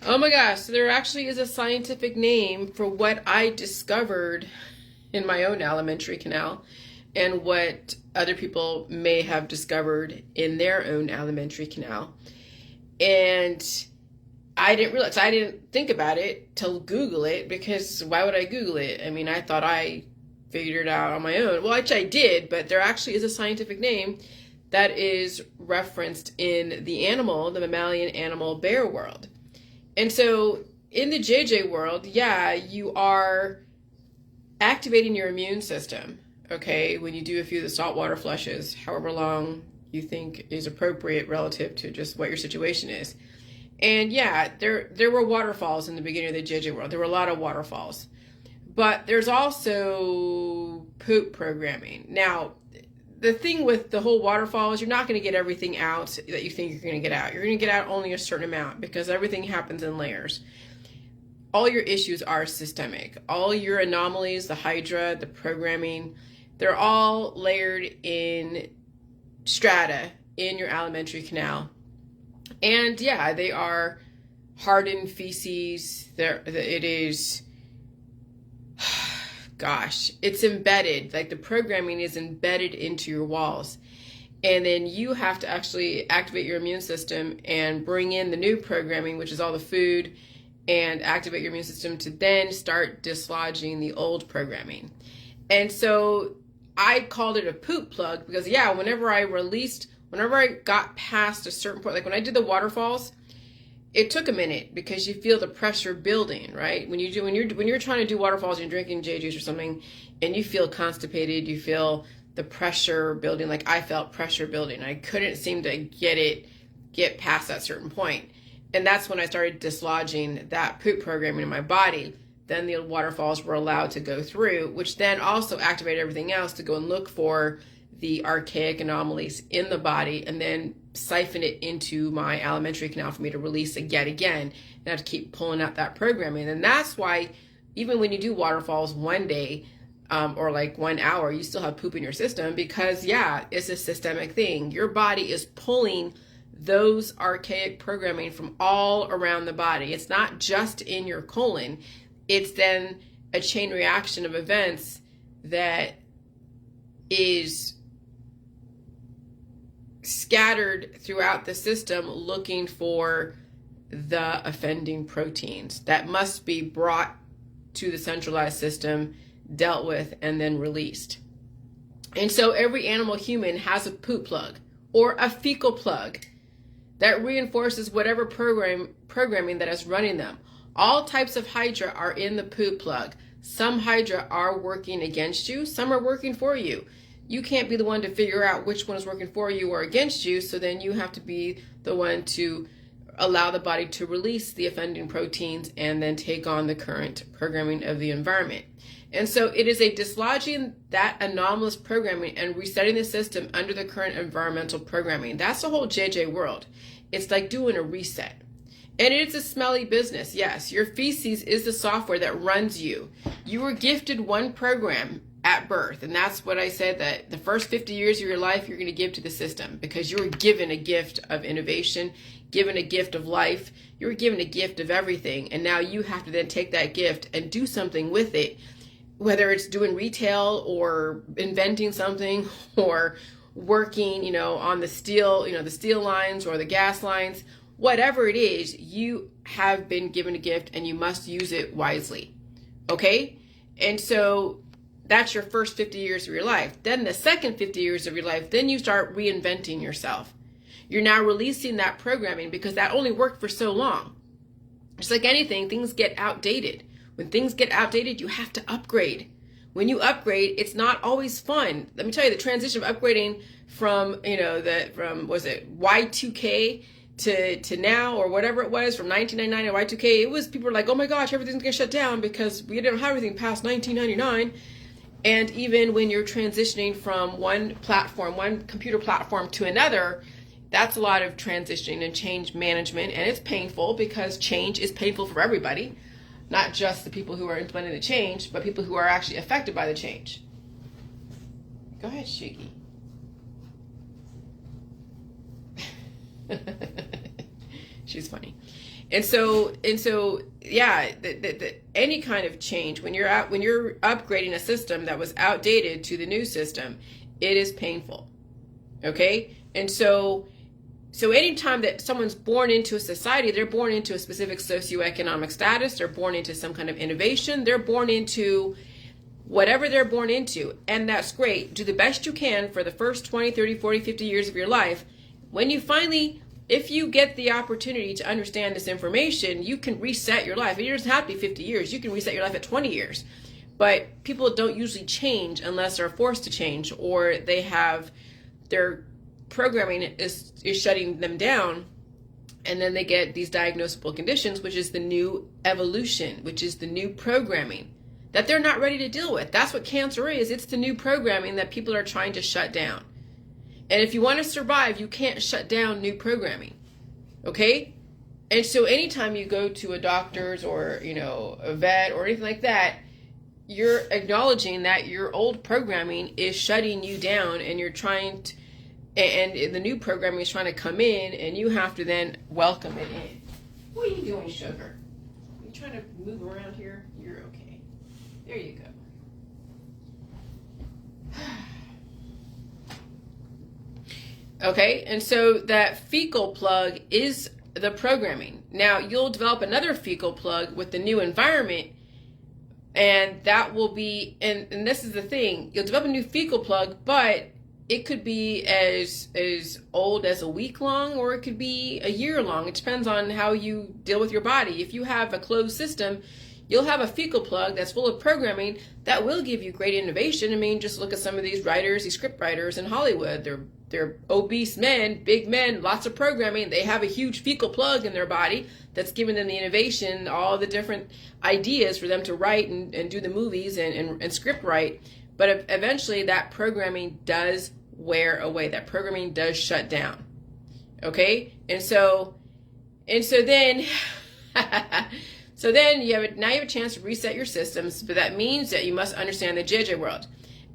Oh my gosh, so there actually is a scientific name for what I discovered in my own alimentary canal and what other people may have discovered in their own alimentary canal. And I didn't realize, I didn't think about it till Google it, because why would I Google it? I mean, I thought I figured it out on my own. Well, actually I did, but there actually is a scientific name that is referenced in the mammalian animal bear world. And so in the JJ world, yeah, you are activating your immune system, okay, when you do a few of the saltwater flushes, however long you think is appropriate relative to just what your situation is. And yeah, there were waterfalls in the beginning of the JJ world. There were a lot of waterfalls. But there's also poop programming. Now, the thing with the whole waterfall is you're not going to get everything out that you think you're going to get out. You're going to get out only a certain amount because everything happens in layers. All your issues are systemic. All your anomalies, the hydra, the programming, they're all layered in strata in your alimentary canal. And yeah, they are hardened feces. It is... Gosh, it's embedded, like the programming is embedded into your walls. And then you have to actually activate your immune system and bring in the new programming, which is all the food, and activate your immune system to then start dislodging the old programming. And so I called it a poop plug because, yeah, whenever I got past a certain point, like when I did the waterfalls, it took a minute because you feel the pressure building, right? When you're trying to do waterfalls, you're drinking J juice or something, and you feel constipated, you feel the pressure building. Like I felt pressure building. I couldn't seem to get past that certain point. And that's when I started dislodging that poop programming in my body. Then the waterfalls were allowed to go through, which then also activated everything else to go and look for the archaic anomalies in the body and then siphon it into my alimentary canal for me to release yet again. And I have to keep pulling out that programming. And that's why even when you do waterfalls one day or like 1 hour, you still have poop in your system because, yeah, it's a systemic thing. Your body is pulling those archaic programming from all around the body. It's not just in your colon. It's then a chain reaction of events that is scattered throughout the system looking for the offending proteins that must be brought to the centralized system, dealt with, and then released. And so every animal human has a poop plug or a fecal plug that reinforces whatever programming that is running them. All types of hydra are in the poop plug. Some hydra are working against you, some are working for you. You can't be the one to figure out which one is working for you or against you, so then you have to be the one to allow the body to release the offending proteins and then take on the current programming of the environment. And so it is a dislodging that anomalous programming and resetting the system under the current environmental programming. That's the whole JJ world. It's like doing a reset. And it's a smelly business. Yes, your feces is the software that runs you. You were gifted one program at birth. And that's what I said, that the first 50 years of your life, you're going to give to the system because you were given a gift of innovation, given a gift of life. You were given a gift of everything. And now you have to then take that gift and do something with it, whether it's doing retail or inventing something or working, on the steel, the steel lines or the gas lines, whatever it is, you have been given a gift and you must use it wisely. Okay? And so that's your first 50 years of your life. Then the second 50 years of your life, then you start reinventing yourself. You're now releasing that programming because that only worked for so long. Just like anything, things get outdated. When things get outdated, you have to upgrade. When you upgrade, it's not always fun. Let me tell you, the transition of upgrading from, was it Y2K to now, or whatever it was, from 1999 to Y2K, it was, people were like, oh my gosh, everything's gonna shut down because we didn't have everything past 1999. And even when you're transitioning from one computer platform to another, that's a lot of transitioning and change management, and it's painful because change is painful for everybody, not just the people who are implementing the change, but people who are actually affected by the change. Go ahead, She's funny. And so, yeah, any kind of change, when you're upgrading a system that was outdated to the new system, it is painful. Okay? And so anytime that someone's born into a society, they're born into a specific socioeconomic status, they're born into some kind of innovation, they're born into whatever they're born into. And that's great. Do the best you can for the first 20, 30, 40, 50 years of your life. When you finally, if you get the opportunity to understand this information, you can reset your life. It doesn't have to be 50 years. You can reset your life at 20 years. But people don't usually change unless they're forced to change, or they have their programming is shutting them down, and then they get these diagnosable conditions, which is the new evolution, which is the new programming that they're not ready to deal with. That's what cancer is. It's the new programming that people are trying to shut down. And if you want to survive, you can't shut down new programming. Okay? And so anytime you go to a doctor's or, a vet or anything like that, you're acknowledging that your old programming is shutting you down, and you're trying to, and the new programming is trying to come in, and you have to then welcome it in. What are you doing, sugar? Are you trying to move around here? You're okay. There you go. Okay, and so that fecal plug is the programming. Now, you'll develop another fecal plug with the new environment, and that will be, and this is the thing, you'll develop a new fecal plug, but it could be as old as a week long, or it could be a year long. It depends on how you deal with your body. If you have a closed system, you'll have a fecal plug that's full of programming that will give you great innovation. I mean, just look at some of these writers, these script writers in Hollywood. They're obese men, big men, lots of programming. They have a huge fecal plug in their body that's giving them the innovation, all the different ideas for them to write and do the movies and script write. But eventually that programming does wear away. That programming does shut down. Okay? And so then so then you have a chance to reset your systems, but that means that you must understand the JJ world.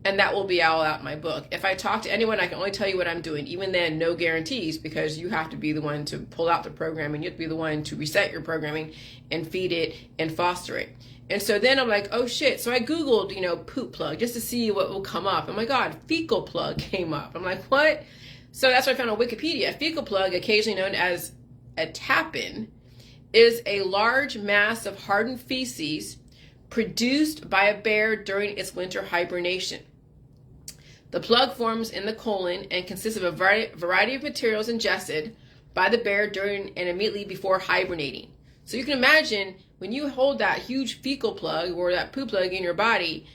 And that will be all out in my book. If I talk to anyone, I can only tell you what I'm doing. Even then, no guarantees, because you have to be the one to pull out the programming. You have to be the one to reset your programming and feed it and foster it. And so then I'm like, oh shit. So I Googled, poop plug, just to see what will come up. Oh my God, fecal plug came up. I'm like, what? So that's what I found on Wikipedia. Fecal plug, occasionally known as a tappen, is a large mass of hardened feces produced by a bear during its winter hibernation. The plug forms in the colon and consists of a variety of materials ingested by the bear during and immediately before hibernating. So you can imagine, when you hold that huge fecal plug or that poop plug in your body,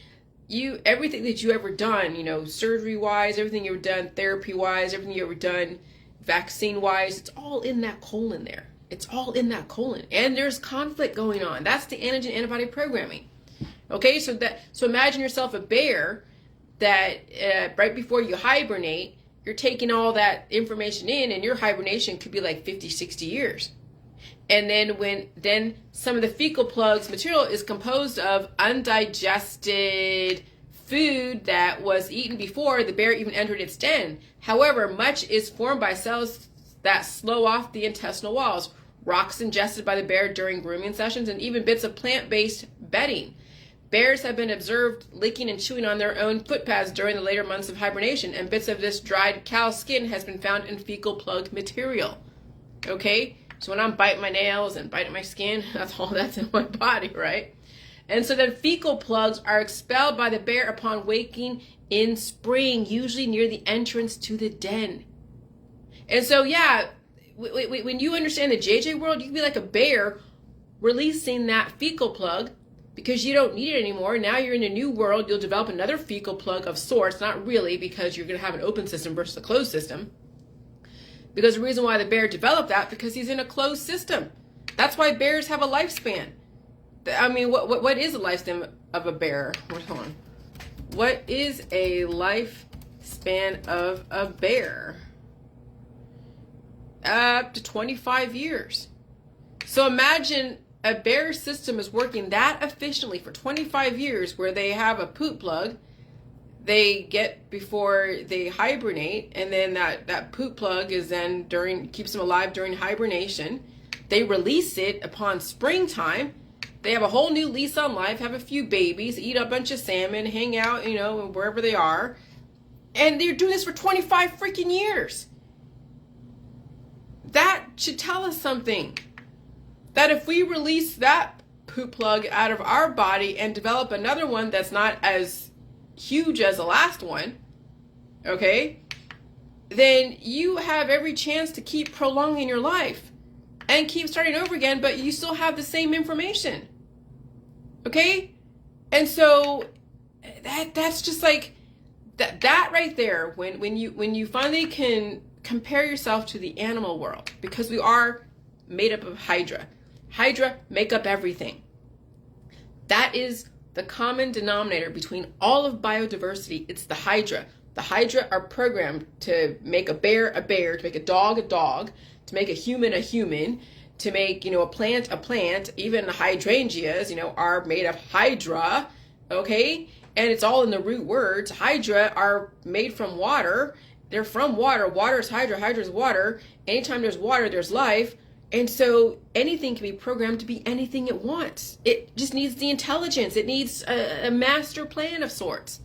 everything that you ever done, surgery-wise, everything you ever done, therapy-wise, everything you ever done, vaccine-wise, it's all in that colon there. It's all in that colon. And there's conflict going on. That's the antigen antibody programming. Okay, so imagine yourself a bear that right before you hibernate, you're taking all that information in, and your hibernation could be like 50, 60 years. And then some of the fecal plug's material is composed of undigested food that was eaten before the bear even entered its den. However, much is formed by cells that slow off the intestinal walls, rocks ingested by the bear during grooming sessions, and even bits of plant-based bedding. Bears have been observed licking and chewing on their own footpads during the later months of hibernation, and bits of this dried cow skin has been found in fecal plug material. Okay? So when I'm biting my nails and biting my skin, that's all that's in my body, right? And so then fecal plugs are expelled by the bear upon waking in spring, usually near the entrance to the den. And so, yeah, when you understand the JJ world, you can be like a bear releasing that fecal plug because you don't need it anymore. Now you're in a new world. You'll develop another fecal plug of sorts, not really, because you're going to have an open system versus a closed system. Because the reason why the bear developed that, because he's in a closed system. That's why bears have a lifespan. I mean, what is the lifespan of a bear? Hold on. What is a lifespan of a bear? Up to 25 years. So imagine a bear system is working that efficiently for 25 years, where they have a poop plug they get before they hibernate, and then that poop plug is then keeps them alive during hibernation. they release it upon springtime. They have a whole new lease on life, have a few babies, eat a bunch of salmon, hang out, wherever they are. And they're doing this for 25 freaking years. That should tell us something. That if we release that poop plug out of our body and develop another one that's not as huge as the last one, okay, then you have every chance to keep prolonging your life and keep starting over again, but you still have the same information. Okay? And so that's just like that right there, when you finally can compare yourself to the animal world, because we are made up of hydra. Hydra make up everything. That is the common denominator between all of biodiversity. It's the hydra. The hydra are programmed to make a bear, to make a dog, to make a human, to make, a plant. Even hydrangeas, are made of hydra, okay? And it's all in the root words. Hydra are made from water. They're from water. Water is hydra. Hydra is water. Anytime there's water, there's life. And so anything can be programmed to be anything it wants. It just needs the intelligence. It needs a master plan of sorts.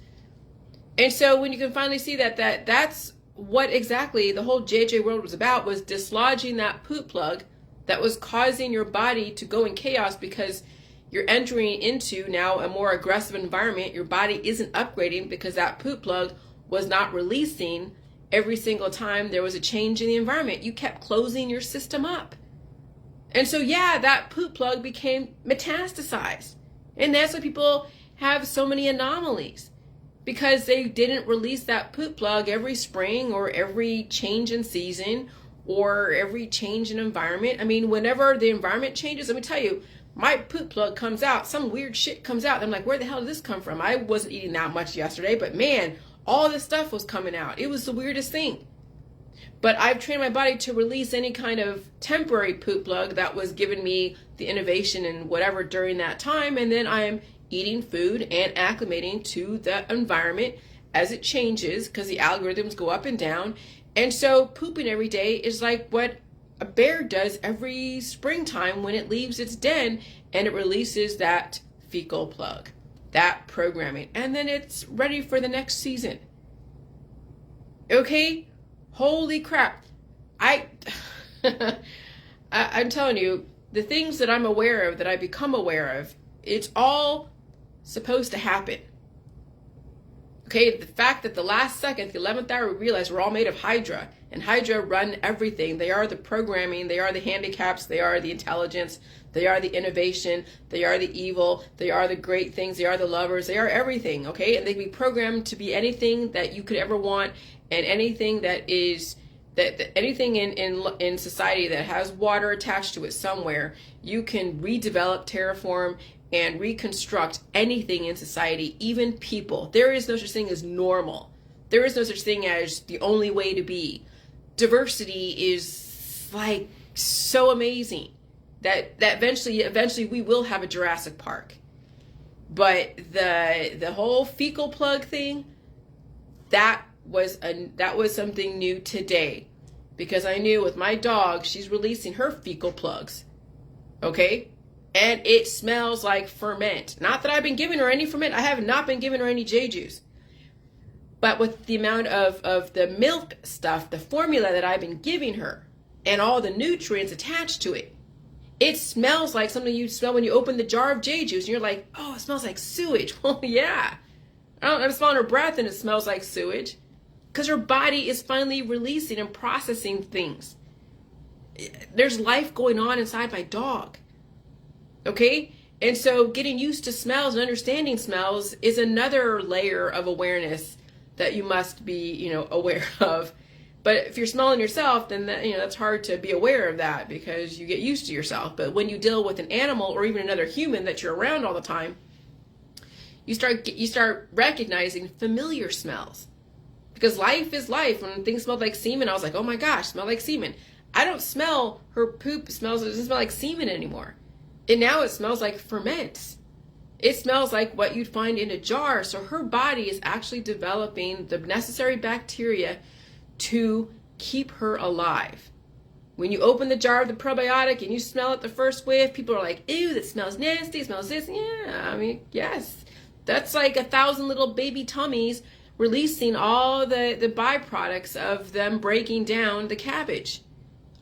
And so when you can finally see that's what exactly the whole JJ world was about, was dislodging that poop plug that was causing your body to go in chaos, because you're entering into now a more aggressive environment. Your body isn't upgrading because that poop plug was not releasing every single time there was a change in the environment. You kept closing your system up. And so, that poop plug became metastasized. And that's why people have so many anomalies, because they didn't release that poop plug every spring or every change in season or every change in environment. I mean, whenever the environment changes, let me tell you, my poop plug comes out, some weird shit comes out. I'm like, where the hell did this come from? I wasn't eating that much yesterday, but man, all this stuff was coming out. It was the weirdest thing. But I've trained my body to release any kind of temporary poop plug that was giving me the innovation and whatever during that time. And then I'm eating food and acclimating to the environment as it changes, because the algorithms go up and down. And so pooping every day is like what a bear does every springtime when it leaves its den and it releases that fecal plug, that programming. And then it's ready for the next season. Okay? Holy crap. I'm telling you, the things that I'm aware of, that I become aware of, it's all supposed to happen. Okay, the fact that the last second, the 11th hour, we realize we're all made of hydra, and hydra run everything. They are the programming, they are the handicaps, they are the intelligence, they are the innovation, they are the evil, they are the great things, they are the lovers, they are everything, okay? And they can be programmed to be anything that you could ever want, and anything that is, anything in society that has water attached to it somewhere, you can redevelop, terraform, and reconstruct anything in society, even people. There is no such thing as normal. There is no such thing as the only way to be. Diversity is like so amazing that eventually we will have a Jurassic Park. But the whole fecal plug thing, that was something new today, because I knew with my dog, she's releasing her fecal plugs. Okay? And it smells like ferment. Not that I've been giving her any ferment. I have not been giving her any J juice. But with the amount of the milk stuff, the formula that I've been giving her, and all the nutrients attached to it, it smells like something you smell when you open the jar of J juice. And you're like, oh, it smells like sewage. Well, yeah. I'm smelling her breath and it smells like sewage. Because her body is finally releasing and processing things. There's life going on inside my dog. Okay? And so getting used to smells and understanding smells is another layer of awareness that you must be, aware of. But if you're smelling yourself, then that's hard to be aware of that, because you get used to yourself. But when you deal with an animal or even another human that you're around all the time, you start recognizing familiar smells. Because life is life. When things smelled like semen, I was like, oh my gosh, smell like semen. I don't smell her poop. It doesn't smell like semen anymore. And now it smells like ferments. It smells like what you'd find in a jar. So her body is actually developing the necessary bacteria to keep her alive. When you open the jar of the probiotic and you smell it the first whiff, people are like, ew, that smells nasty, it smells this. Yeah, I mean, yes. That's like 1,000 little baby tummies releasing all the byproducts of them breaking down the cabbage.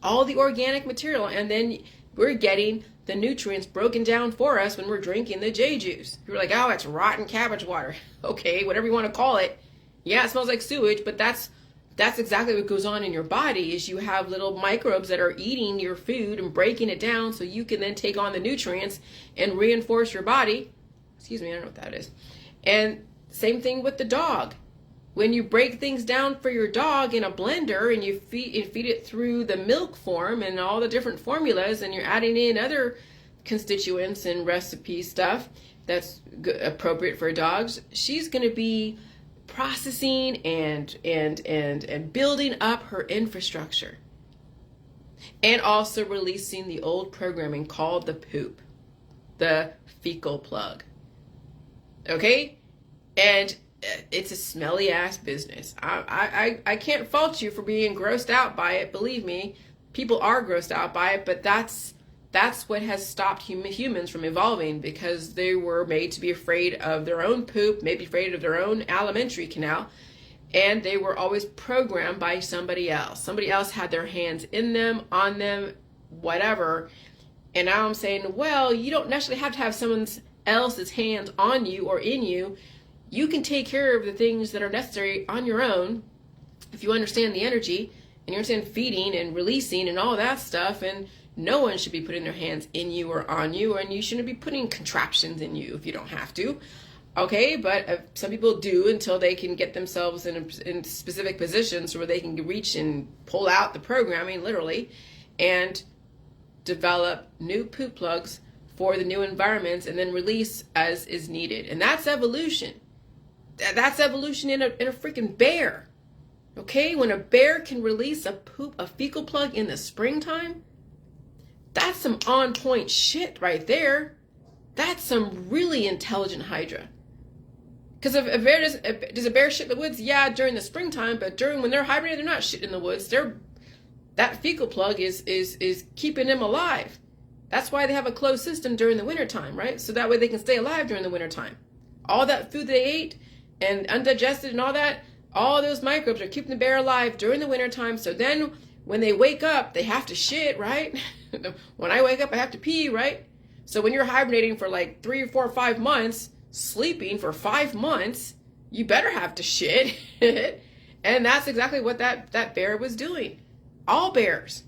All the organic material. And then we're getting the nutrients broken down for us when we're drinking the J juice. You're like, oh, it's rotten cabbage water. Okay, whatever you want to call it. Yeah, it smells like sewage, but that's exactly what goes on in your body is you have little microbes that are eating your food and breaking it down so you can then take on the nutrients and reinforce your body. Excuse me, I don't know what that is. And same thing with the dog. When you break things down for your dog in a blender and you feed it through the milk form and all the different formulas, and you're adding in other constituents and recipe stuff that's appropriate for dogs, she's going to be processing and building up her infrastructure, and also releasing the old programming called the poop, the fecal plug. Okay, and it's a smelly ass business. I can't fault you for being grossed out by it. Believe me, people are grossed out by it, but that's what has stopped humans from evolving, because they were made to be afraid of their own poop, maybe afraid of their own alimentary canal, and they were always programmed by somebody else. Somebody else had their hands in them, on them, whatever. And now I'm saying, well, you don't necessarily have to have someone else's hands on you or in you. You can take care of the things that are necessary on your own if you understand the energy and you understand feeding and releasing and all that stuff. And no one should be putting their hands in you or on you, and you shouldn't be putting contraptions in you if you don't have to. Okay, but some people do until they can get themselves in specific positions where they can reach and pull out the programming, literally, and develop new poop plugs for the new environments and then release as is needed. And that's evolution. That's evolution in a freaking bear. Okay, when a bear can release a fecal plug in the springtime, that's some on point shit right there. That's some really intelligent hydra. Because if a bear does a bear shit in the woods? Yeah, during the springtime, but when they're hibernating, they're not shitting in the woods. That fecal plug is keeping them alive. That's why they have a closed system during the wintertime, right? So that way they can stay alive during the wintertime. All that food they ate and undigested and all those microbes are keeping the bear alive during the wintertime. So then when they wake up, they have to shit, right? When I wake up, I have to pee, right? So when you're hibernating for like 3 or 4 or 5 months, sleeping for 5 months, you better have to shit. And that's exactly what that bear was doing. All bears.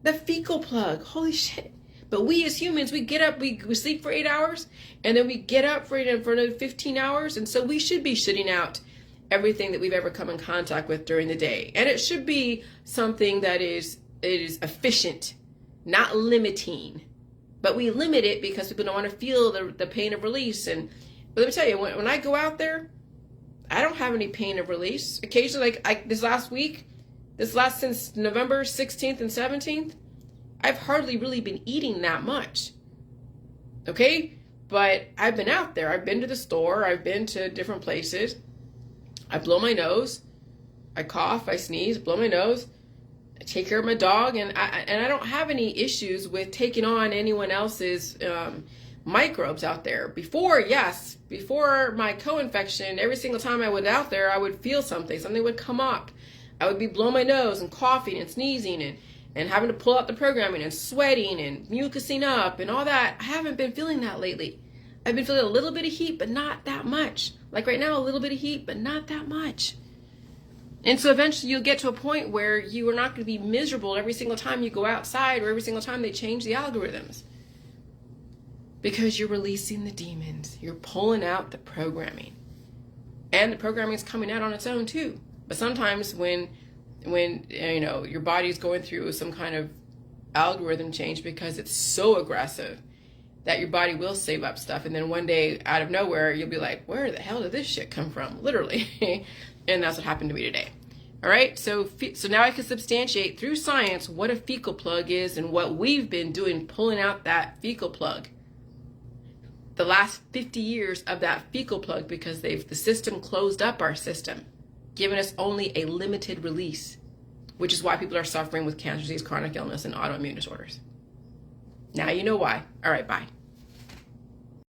The fecal plug. Holy shit. But we as humans, we get up, we sleep for 8 hours, and then we get up for another 15 hours. And so we should be shitting out everything that we've ever come in contact with during the day. And it should be something that is efficient, not limiting. But we limit it because people don't want to feel the pain of release. But let me tell you, when I go out there, I don't have any pain of release. Occasionally, since November 16th and 17th, I've hardly really been eating that much. Okay? But I've been out there. I've been to the store. I've been to different places. I blow my nose. I cough. I sneeze. Blow my nose. I take care of my dog. And I don't have any issues with taking on anyone else's microbes out there. Before my co-infection, every single time I went out there, I would feel something. Something would come up. I would be blowing my nose and coughing and sneezing and having to pull out the programming and sweating and mucusing up and all that. I haven't been feeling that lately. I've been feeling a little bit of heat, but not that much. Like right now, a little bit of heat, but not that much. And so eventually you'll get to a point where you are not going to be miserable every single time you go outside or every single time they change the algorithms. Because you're releasing the demons. You're pulling out the programming. And the programming is coming out on its own too. But sometimes when your body's going through some kind of algorithm change because it's so aggressive that your body will save up stuff, and then one day out of nowhere you'll be like, where the hell did this shit come from? Literally. And that's what happened to me today. All right, so now I can substantiate through science what a fecal plug is and what we've been doing, pulling out that fecal plug. The last 50 years of that fecal plug, because the system closed up our system, giving us only a limited release. which is why people are suffering with cancer disease, chronic illness, and autoimmune disorders. Now you know why. All right, bye.